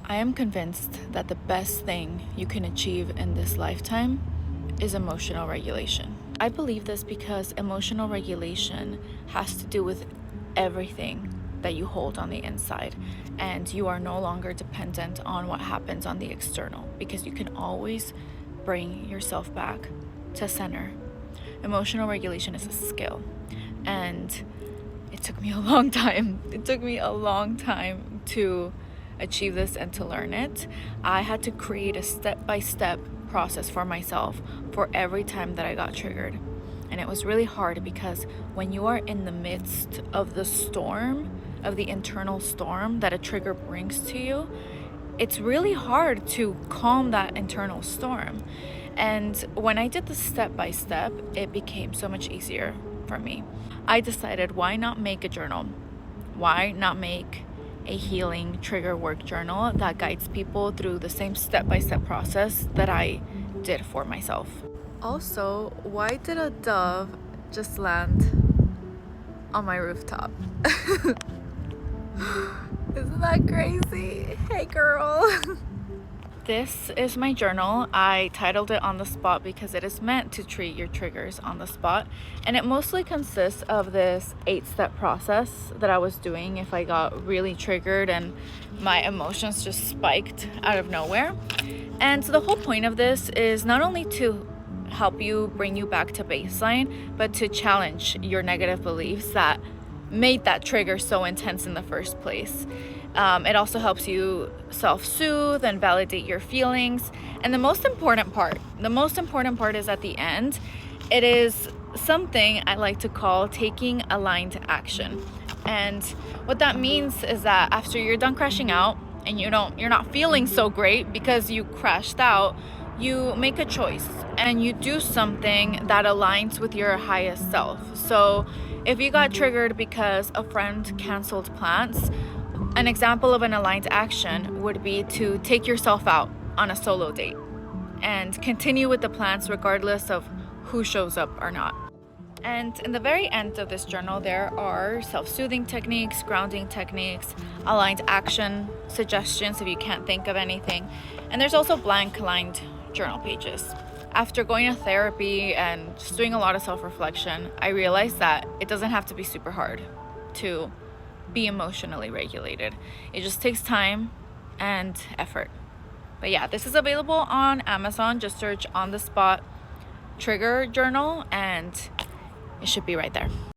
I am convinced that the best thing you can achieve in this lifetime is emotional regulation. I believe this because emotional regulation has to do with everything that you hold on the inside, and you are no longer dependent on what happens on the external because you can always bring yourself back to center. Emotional regulation is a skill, and it took me a long time. It took me a long time to achieve this and to learn it. I had to create a step-by-step process for myself for every time that I got triggered. And it was really hard because when you are in the midst of the storm, of the internal storm that a trigger brings to you, it's really hard to calm that internal storm. And when I did the step by step, it became so much easier for me. I decided, why not make a journal? Why not make a healing trigger work journal that guides people through the same step-by-step process that I did for myself? Also, why did a dove just land on my rooftop? Isn't that crazy? Hey girl. This is my journal. I titled it On the Spot because it is meant to treat your triggers on the spot. And it mostly consists of this 8-step process that I was doing if I got really triggered and my emotions just spiked out of nowhere. And so the whole point of this is not only to help you bring you back to baseline, but to challenge your negative beliefs that made that trigger so intense in the first place. It also helps you self-soothe and validate your feelings. And the most important part is at the end. It is something I like to call taking aligned action. And what that means is that after you're done crashing out and you're not feeling so great because you crashed out, you make a choice and you do something that aligns with your highest self. So if you got triggered because a friend canceled plans, an example of an aligned action would be to take yourself out on a solo date and continue with the plans regardless of who shows up or not. And in the very end of this journal, there are self-soothing techniques, grounding techniques, aligned action suggestions if you can't think of anything. And there's also blank aligned journal pages. After going to therapy and just doing a lot of self-reflection, I realized that it doesn't have to be super hard to be emotionally regulated. It just takes time and effort. But yeah, this is available on Amazon. Just search On the Spot Trigger Journal and it should be right there.